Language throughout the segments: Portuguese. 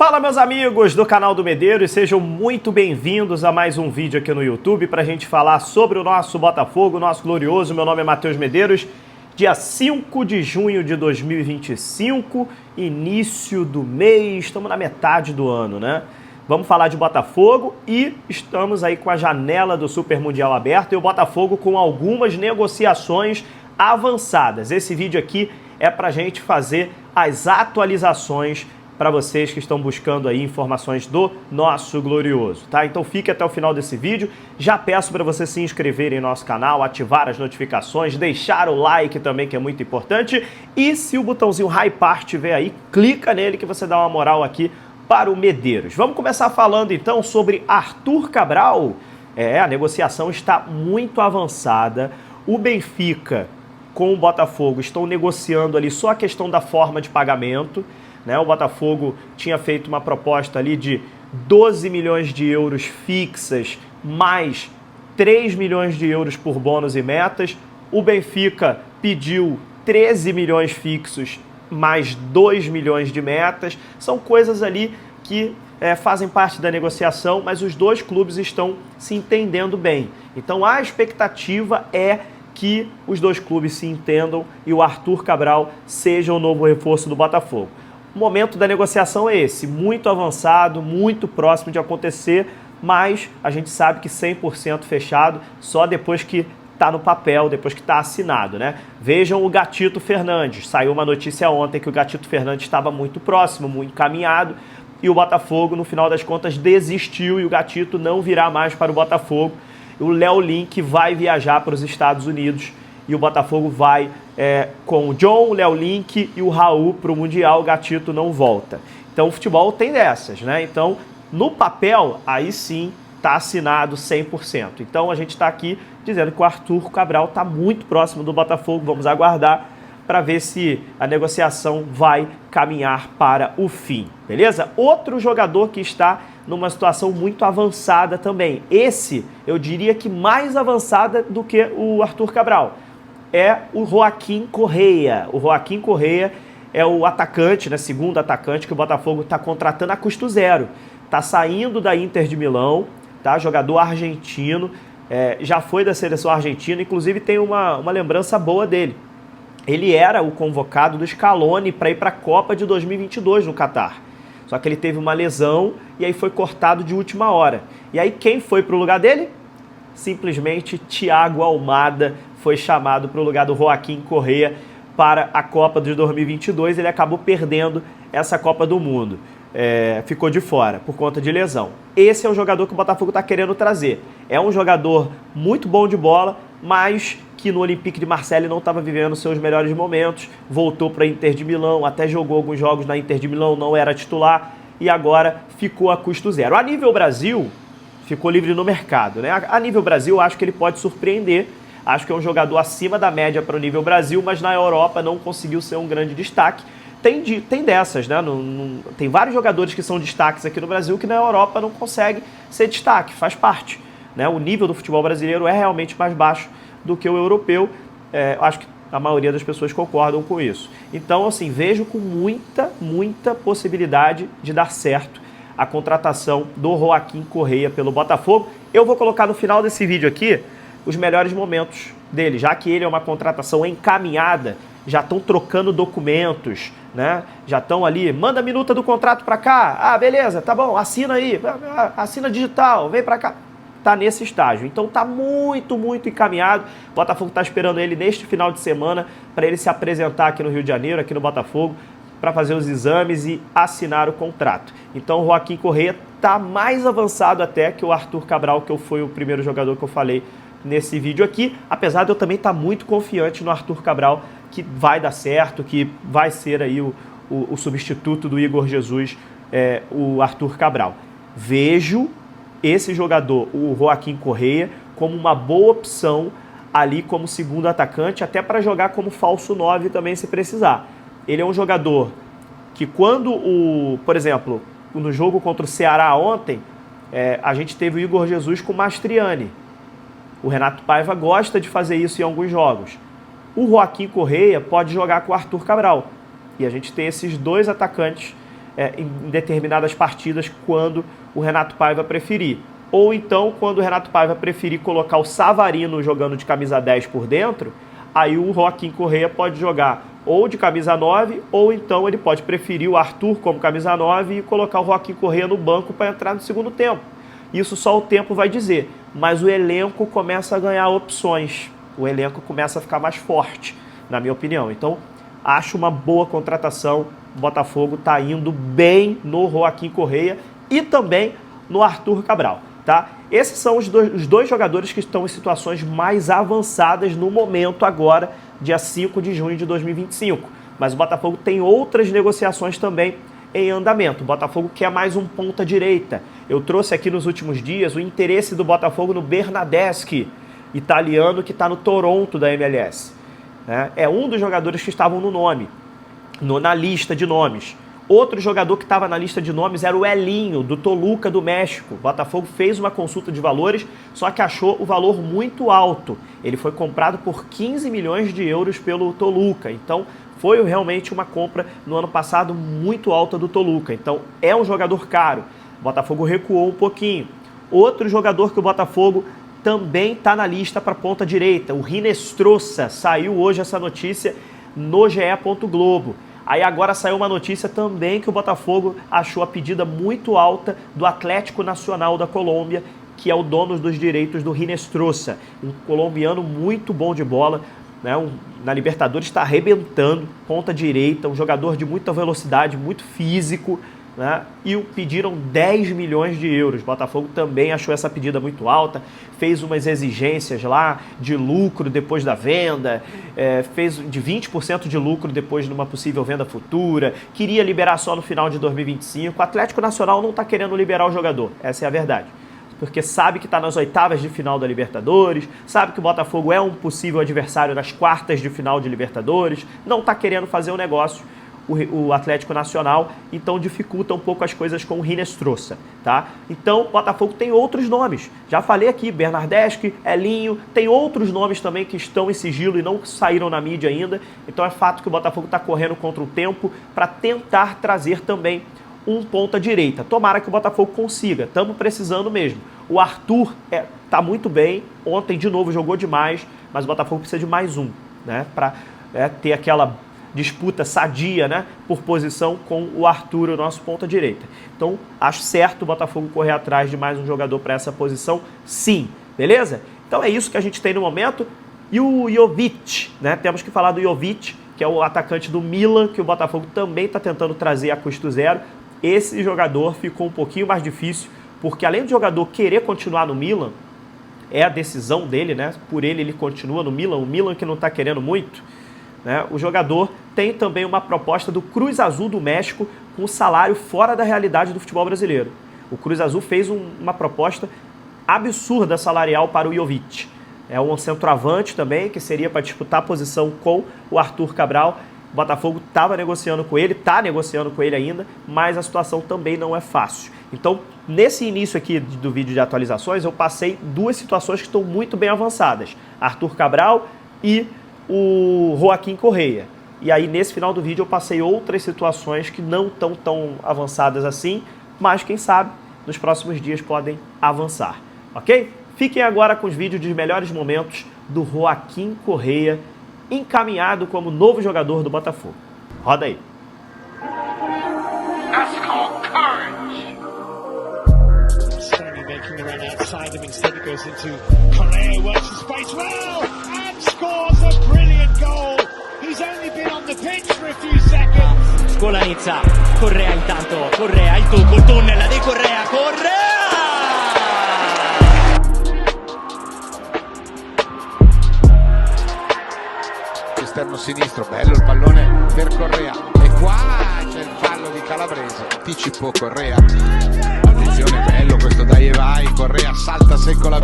Fala, meus amigos do canal do Medeiros, sejam muito bem-vindos a mais um vídeo aqui no YouTube para a gente falar sobre o nosso Botafogo, o nosso glorioso. Meu nome é Matheus Medeiros, dia 5 de junho de 2025, início do mês, estamos na metade do ano, né? Vamos falar de Botafogo e estamos aí com a janela do Super Mundial aberta e o Botafogo com algumas negociações avançadas. Esse vídeo aqui é para a gente fazer as atualizações para vocês que estão buscando aí informações do nosso glorioso, tá? Então fique até o final desse vídeo. Já peço para você se inscrever em nosso canal, ativar as notificações, deixar o like também, que é muito importante. E se o botãozinho hypar estiver aí, clica nele que você dá uma moral aqui para o Medeiros. Vamos começar falando então sobre Arthur Cabral. A negociação está muito avançada. O Benfica com o Botafogo estão negociando ali só a questão da forma de pagamento, né? O Botafogo tinha feito uma proposta ali de 12 milhões de euros fixas, mais 3 milhões de euros por bônus e metas. O Benfica pediu 13 milhões fixos, mais 2 milhões de metas. São coisas ali que fazem parte da negociação, mas os dois clubes estão se entendendo bem. Então a expectativa é que os dois clubes se entendam e o Arthur Cabral seja o novo reforço do Botafogo. O momento da negociação é esse, muito avançado, muito próximo de acontecer, mas a gente sabe que 100% fechado só depois que está no papel, depois que está assinado, né? Vejam o Gatito Fernandes, saiu uma notícia ontem que o Gatito Fernandes estava muito próximo, muito encaminhado, e o Botafogo, no final das contas, desistiu e o Gatito não virá mais para o Botafogo. O Léo Link vai viajar para os Estados Unidos e o Botafogo vai com o John, o Léo Link e o Raul para o Mundial. O Gatito não volta. Então o futebol tem dessas, né? Então no papel, aí sim está assinado 100%. Então a gente está aqui dizendo que o Arthur Cabral está muito próximo do Botafogo. Vamos aguardar para ver se a negociação vai caminhar para o fim, beleza? Outro jogador que está numa situação muito avançada também. Esse, eu diria que mais avançada do que o Arthur Cabral, é o Joaquim Correa. O Joaquim Correa é o atacante, né, segundo atacante que o Botafogo está contratando a custo zero. Está saindo da Inter de Milão, tá? Jogador argentino, já foi da seleção argentina, inclusive tem uma lembrança boa dele. Ele era o convocado do Scaloni para ir para a Copa de 2022 no Catar. Só que ele teve uma lesão e aí foi cortado de última hora. E aí quem foi para o lugar dele? Simplesmente Thiago Almada foi chamado para o lugar do Joaquim Correa para a Copa de 2022. Ele acabou perdendo essa Copa do Mundo. Ficou de fora por conta de lesão. Esse é o jogador que o Botafogo está querendo trazer. É um jogador muito bom de bola, mas que no Olympique de Marseille não estava vivendo seus melhores momentos, voltou para a Inter de Milão, até jogou alguns jogos na Inter de Milão, não era titular e agora ficou a custo zero. A nível Brasil, ficou livre no mercado, né? A nível Brasil, acho que ele pode surpreender, acho que é um jogador acima da média para o nível Brasil, mas na Europa não conseguiu ser um grande destaque. Tem dessas, né? Tem vários jogadores que são destaques aqui no Brasil que na Europa não conseguem ser destaque, faz parte, né? O nível do futebol brasileiro é realmente mais baixo do que o europeu. Acho que a maioria das pessoas concordam com isso. Então, assim, vejo com muita possibilidade de dar certo a contratação do Joaquim Correa pelo Botafogo. Eu vou colocar no final desse vídeo aqui os melhores momentos dele, já que ele é uma contratação encaminhada, já estão trocando documentos, né? Já estão ali, manda a minuta do contrato para cá, ah, beleza, tá bom, assina aí, assina digital, vem para cá. Tá nesse estágio, então tá muito encaminhado. O Botafogo tá esperando ele neste final de semana para ele se apresentar aqui no Rio de Janeiro, aqui no Botafogo, para fazer os exames e assinar o contrato. Então o Joaquim Correa tá mais avançado até que o Arthur Cabral, que foi o primeiro jogador que eu falei nesse vídeo aqui, apesar de eu também estar muito confiante no Arthur Cabral, que vai dar certo, que vai ser aí o substituto do Igor Jesus, o Arthur Cabral. Vejo esse jogador, o Joaquim Correa, como uma boa opção ali como segundo atacante, até para jogar como falso 9 também se precisar. Ele é um jogador que quando por exemplo, no jogo contra o Ceará ontem, a gente teve o Igor Jesus com o Mastriani. O Renato Paiva gosta de fazer isso em alguns jogos. O Joaquim Correa pode jogar com o Arthur Cabral. E a gente tem esses dois atacantes em determinadas partidas quando o Renato Paiva preferir. Ou então, quando o Renato Paiva preferir colocar o Savarino jogando de camisa 10 por dentro, aí o Joaquim Correa pode jogar ou de camisa 9, ou então ele pode preferir o Arthur como camisa 9 e colocar o Joaquim Correa no banco para entrar no segundo tempo. Isso só o tempo vai dizer, mas o elenco começa a ganhar opções, o elenco começa a ficar mais forte, na minha opinião. Então, acho uma boa contratação, o Botafogo está indo bem no Joaquim Correa e também no Arthur Cabral, tá? Esses são os dois jogadores que estão em situações mais avançadas no momento agora, dia 5 de junho de 2025. Mas o Botafogo tem outras negociações também em andamento. O Botafogo quer mais um ponta-direita. Eu trouxe aqui nos últimos dias o interesse do Botafogo no Bernardeschi, italiano que está no Toronto da MLS. É um dos jogadores que estavam no nome, na lista de nomes. Outro jogador que estava na lista de nomes era o Elinho, do Toluca do México. O Botafogo fez uma consulta de valores, só que achou o valor muito alto. Ele foi comprado por 15 milhões de euros pelo Toluca. Então, foi realmente uma compra no ano passado muito alta do Toluca. Então, é um jogador caro. O Botafogo recuou um pouquinho. Outro jogador que o Botafogo também está na lista para a ponta direita, o Hinestrosa. Saiu hoje essa notícia no GE. Globo. Aí agora saiu uma notícia também que o Botafogo achou a pedida muito alta do Atlético Nacional da Colômbia, que é o dono dos direitos do Hinestrosa, um colombiano muito bom de bola, né? Na Libertadores está arrebentando, ponta direita, um jogador de muita velocidade, muito físico, né? E pediram 10 milhões de euros. O Botafogo também achou essa pedida muito alta, fez umas exigências lá de lucro depois da venda, fez de 20% de lucro depois de uma possível venda futura, queria liberar só no final de 2025. O Atlético Nacional não está querendo liberar o jogador, essa é a verdade, porque sabe que está nas oitavas de final da Libertadores, sabe que o Botafogo é um possível adversário nas quartas de final de Libertadores, não está querendo fazer o negócio, o Atlético Nacional, então dificulta um pouco as coisas com o Hinestrosa, tá? Então, o Botafogo tem outros nomes. Já falei aqui, Bernardeschi, Elinho, tem outros nomes também que estão em sigilo e não saíram na mídia ainda. Então, é fato que o Botafogo está correndo contra o tempo para tentar trazer também um ponta-direita. Tomara que o Botafogo consiga, estamos precisando mesmo. O Arthur tá muito bem, ontem de novo jogou demais, mas o Botafogo precisa de mais um, né? Para ter aquela disputa sadia, né, por posição com o Arthur, o nosso ponta-direita. Então, acho certo o Botafogo correr atrás de mais um jogador para essa posição, sim, beleza? Então é isso que a gente tem no momento. E o Jovic, né, temos que falar do Jovic, que é o atacante do Milan, que o Botafogo também está tentando trazer a custo zero. Esse jogador ficou um pouquinho mais difícil, porque além do jogador querer continuar no Milan, é a decisão dele, né, por ele continua no Milan, o Milan que não está querendo muito, né, o jogador tem também uma proposta do Cruz Azul do México com salário fora da realidade do futebol brasileiro. O Cruz Azul fez uma proposta absurda salarial para o Jovic. É um centroavante também, que seria para disputar a posição com o Arthur Cabral. O Botafogo estava negociando com ele, está negociando com ele ainda, mas a situação também não é fácil. Então, nesse início aqui do vídeo de atualizações, eu passei duas situações que estão muito bem avançadas. Arthur Cabral e o Joaquim Correa. E aí, nesse final do vídeo, eu passei outras situações que não estão tão avançadas assim, mas quem sabe, nos próximos dias podem avançar, ok? Fiquem agora com os vídeos dos melhores momentos do Joaquim Correa, encaminhado como novo jogador do Botafogo. Roda aí. That's called courage. Stanley making the run outside him, instead it goes into Correa, works the space well and scores a brilliant goal. He's only been on the pitch for a few seconds. Scolanizza, Correa intanto, Correa, il tubo, il tunnel di Correa, Correa! Esterno sinistro, bello il pallone per Correa e qua c'è il fallo di Calabrese, anticipò Correa, attenzione, bello questo dai e vai, Correa salta secco la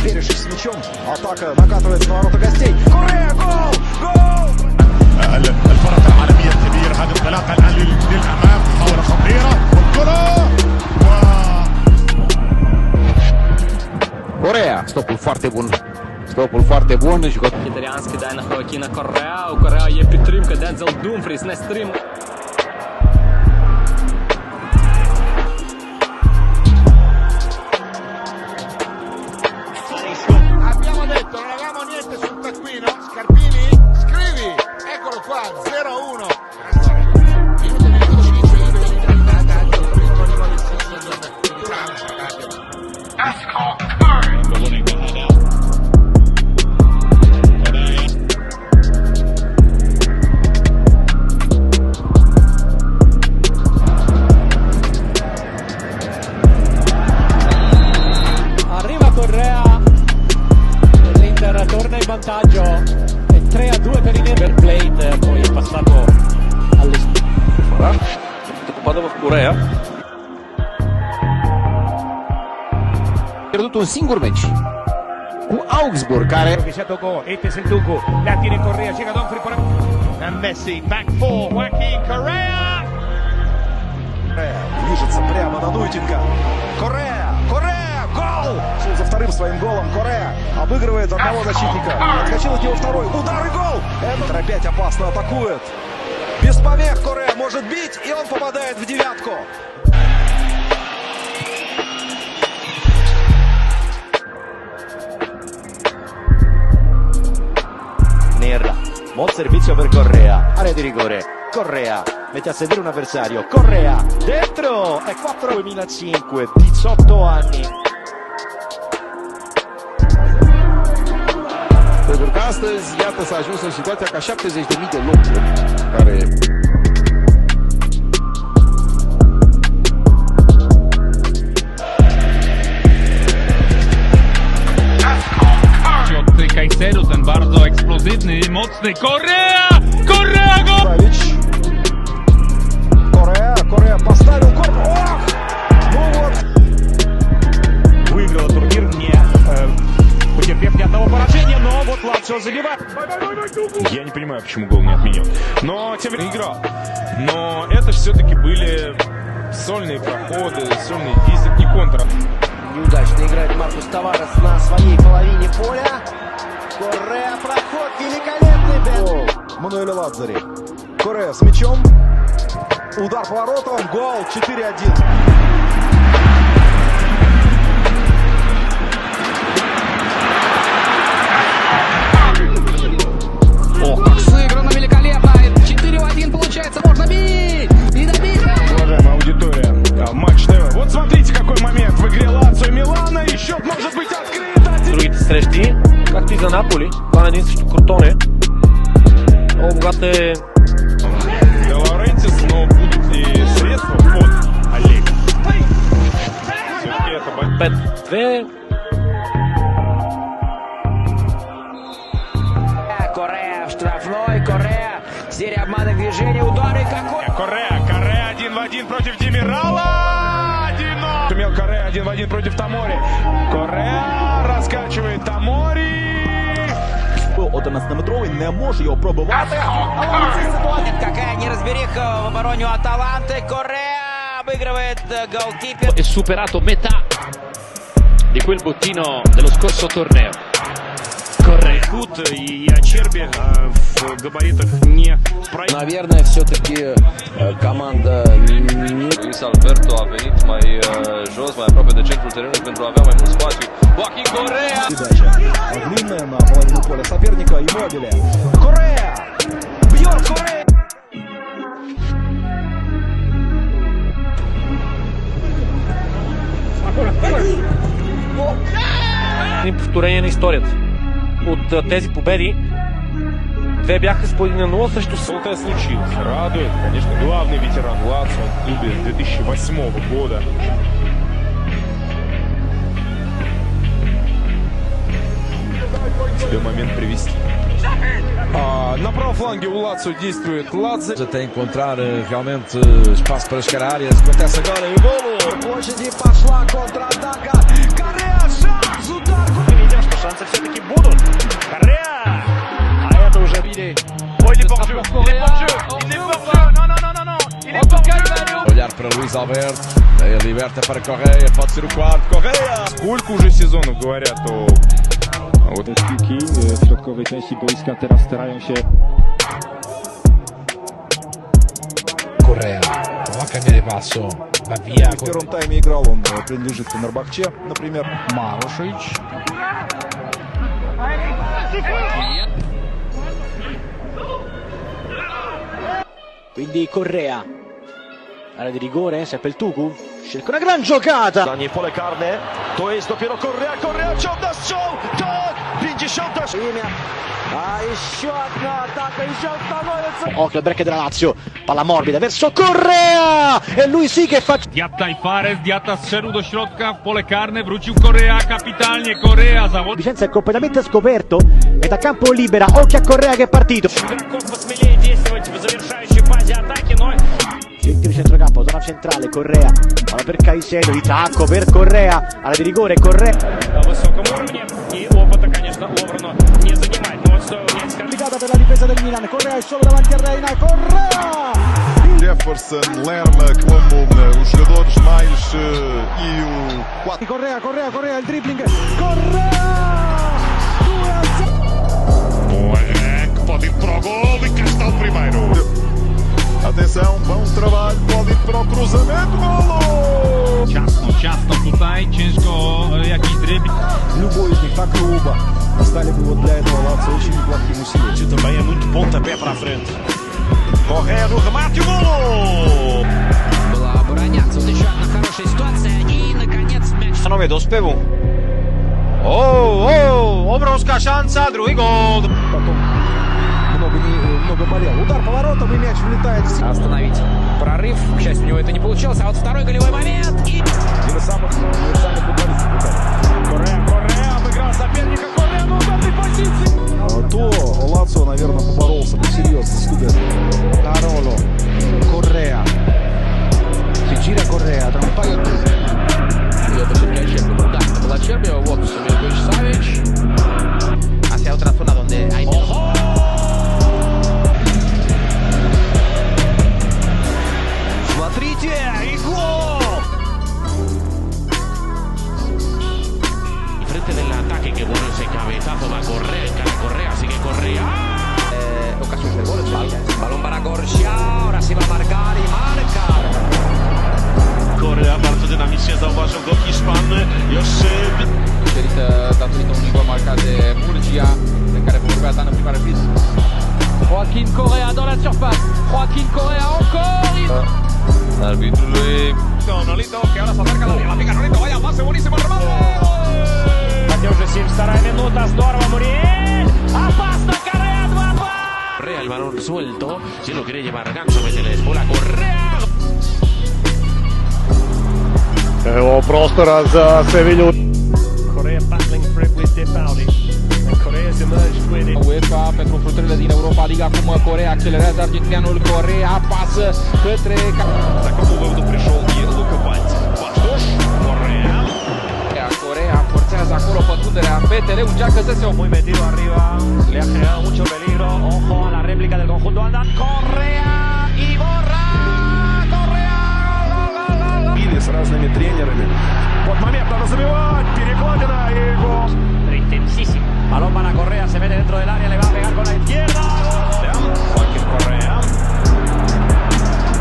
Переши с мячом, атака накатывается на ворота гостей, Correa, гол! Гол! الفرص العالمية الكبيرة، هذه الانطلاقة الآن للأمام، محاولة خطيرة والكرة Correa, sto col forte buon stopul foarte bun. Хітерянський дай на Хоакіна Корреа. У Корреа є підтримка, Дензел Думфріс не стримує. Abbiamo detto non avevamo niente sul taccuino. Scarpini, scrivi, eccolo qua, 0-1. Arriva Correa, l'Inter torna in vantaggio, è 3-2 per il River Plate, poi è passato all'esterno. Попада в Корея. Pierdut un singur meci cu Augsburg, care tocó, este es el Tucu, la tiene Correa, llega Dumfries por and Messi, back four, Joaquin Correa. Движется прямо на Нуйтинга. Корреа! Корреа! Гол! Шел за вторым своим голом. Корреа обыгрывает одного защитника. Отскочил от него второй. Удар и гол! Эвертон опять опасно атакует. Без помех Корреа может бить, и он попадает в девятку. Nerra, buon servizio per Correa, area di rigore, Correa mette a sedere un avversario, Correa dentro, è 4 2005, 18 anni. pentru că astăzi, iată, s-a ajuns în situația ca 70.000 de locuri care Caicedo, ten bardzo eksplozywny i mocny. Correa! Correa gol! Корреа поставил корпус. Ох! Ну вот. Выиграла турнир, не потерпев ни одного поражения, но вот Лацио забивает. Я не понимаю, почему гол не отменил. Но тем не менее играл. Но это все-таки были сольные проходы, сольные действия, не контра. Неудачно играет Маркус Таварес на своей половине поля. Корреа, проход, великолепный бег. Мануэль Ладзари. Корреа с мячом. Удар по воротам. Гол 4-1. Ох, как сыграно великолепно. 4-1 получается, можно бить! И добить! Уважаемая аудитория, Матч ТВ. Вот смотрите, какой момент в игре Лацио Милана, и счет может быть открыт. Другите срещи, както и за Наполи, това един срещу Кротоне. Много богат е... Де Лаурентис, но будут ли средства под Олег? Все-таки это 5-2. Корреа в штрафной, Корреа, серия обманных движений, удары какой! Корреа 1 в 1 против Демирала. 1-0. Сумел Корреа 1 в 1 против Тамори. Корреа раскачивает Тамори. 11-метровий не може його пробивати. Какая неразбериха в обороне у Аталанты, Корреа обыгрывает голкипер. E superato metà di quel bottino dello scorso torneo. Correa. Тут и Ачерби в габаритах не... Наверное, все-таки comanda Luis Alberto a venit mai jos, mai aproape de centrul terenului pentru a avea mai mult spațiu. Joaquin Correa! Передача длинная на половину поля соперника. Иммобиле. Корреа! Бьет Корреа! Повторение на историята. От тези победи две бяха с по 1-0 срещу Что-то случилось. Радует, конечно, главный ветеран Лацио в клубе 2008 года. Тебе момент привести. На правом фланге у Лацио действует Ладзе. Até encontrar realmente espaço para chegar à área. Acontece agora e o golo. Площади пошла контратака. Корреа, шанс, удар. Видим, что шансы все-таки будут. Корреа! А это уже... Ой, не поржу! Olhar para Luis Alberto. Aí liberta para Correia. Pode ser o quarto. Correia! Сколько уже сезонов говорят о Piłki w środkowej części boiska teraz starają się. Correa, prova a cambiare passo, va via. В первом тайме играл, он принадлежит Фенербахче, например. Marušić. Quindi Correa, area di rigore, sempre il Tuku, cerca una gran giocata. Za niej pole karne, to jest dopiero Correa, Correa ciągna strzał, tak, 50. Ah, jeszcze jedna ataka, jeszcze jedna. Occhio al break della Lazio, palla morbida verso Correa e lui sì che fa. Diatta i Fares, Diatta strzelił do środka w pole karne, wrócił Correa, kapitalnie Correa zawodnik. Vicenza è completamente scoperto e da campo libera, occhio a Correa che è partito. Centro di centrocampo, zona centrale, Correa, palla per Caicedo, di tacco per Correa, area di rigore, Correa. Complicata per la difesa del Milan, Correa è solo davanti a Reina, Correa! Jefferson, Lerma, como os jogadores mais e o Correa, il dribbling, Correa! 2-0. pode ir para o gol e cá está o primeiro. Atenção, bom trabalho, pode ir para o cruzamento, golo! Ciasno tutaj, ciężko jakiś dribbling. Любой из них так грубо. Стали бы вот для этого Лацио очень неплохим усилием. Também é muito pontapé para a frente. Correa no remate, o golo! Была обороняться. Вот еще одна хорошая ситуация. И, наконец, мяч. Panowie, do spywu. Obrovská šanca, druhý gól. Потом много болел. Удар поворотом и мяч влетает. Остановить прорыв. К счастью, у него это не получилось. А вот второй голевой момент. И... Один из самых футболистов. Correa обыграл соперника, Correa на ударной позиции. То Лацио, наверное, поборолся посерьезно с Скудетто. Carolo, Correa. Si gira Correa tra un paio di... Ее потеряет Чербию. Да, это была Чербия. Вот Милкович Савич. Hacia otra zona donde hay... Смотрите, и гол! Frente del ataque, que bueno ese cabezazo, va Correa, encara Correa, sigue Correa. Ocasión del gol. Balón para Correa. Ahora sí va a marcar y marca. Correa bardzo dynamicznie zauważył go Hiszpan. Jeszcze... datorită unui gol marcat de Murgia, de care vom vorbea în prima repriză. Joaquin Correa dans la surface. Joaquin Correa encore. Arbitrului. Nolito, que ahora se acerca la pica Nolito. Vaya pase, buenísimo el remate. Матеуш Сим, вторая минута, здорово, Мурель! Опасно, Correa 2-2! Correa, el balón suelto, si lo quiere llevar Ganso, mete la espuela, Correa. Evo prostora za Sevilju. Correa battling for it with Depauli. And Correa's emerged with it. UEFA pentru frustrările din Europa League. Acum Correa accelerează argentinianul, Correa pasă către... За Кабуловду пришел и Лука Бальцев. Баштош, Correa. Correa forțează acolo pătrunderea. PTL încearcă să se... Muy metido arriba. Le ha generado mucho peligro. Ojo a la réplica del conjunto andante. Correa y borra. Correa. Или с разными тренерами. Вот момент, надо забивать. Перекладина и гол. Intensísimo. Balón para Correa, se mete dentro del área, le va a pegar con la izquierda. Joaquin Correa.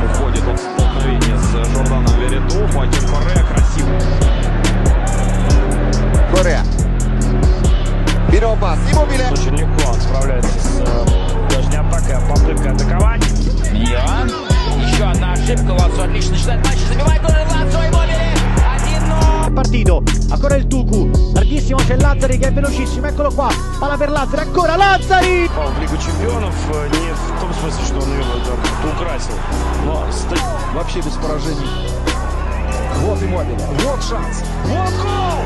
Уходит он в столкновение с Жорданом Верету. Joaquin Correa красиво. Correa. Первый пас. Immobile. Очень легко он справляется с даже не атакой, а попыткой атаковать. Милан. Еще одна ошибка. Лацио отлично начинает матч. Забивает тоже Лацио. Immobile. 1-0. Partito, ancora il Tuku, larghissimo c'è Lazzari che è velocissimo, eccolo qua, palla per Lazzari, ancora Lazzari! В Лигу чемпионов не в том смысле, что он ее украсил, но Вообще без поражений. Вот Immobile. Вот шанс. Вот гол!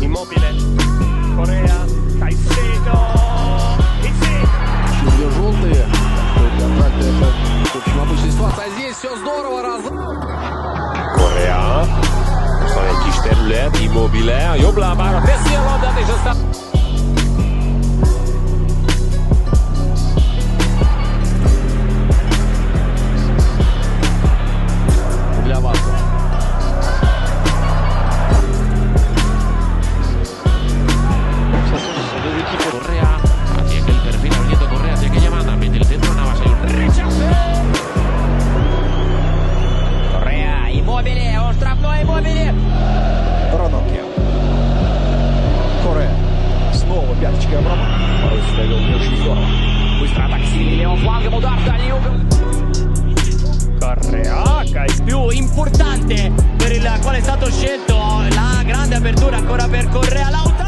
Immobile, Correa, Caicedo, и Две желтые. В общем, обычная ситуация. А здесь все здорово. Correa. Są jakieś Joblava, attenzione, adesso sta... Correa, tiene que el perfil abriendo Correa, tiene que llamar, mete el centro, Navas, el rechace. Correa, Immobile, он штрафной Immobile. Ранокия. Корреа. Снова пяточкой обратно. Борис довел не очень здорово. Быстро атака сильный левым флангом, удар в дальний угол. Correa, il più importante per il quale è stato scelto, la grande apertura ancora per Correa, Lautaro.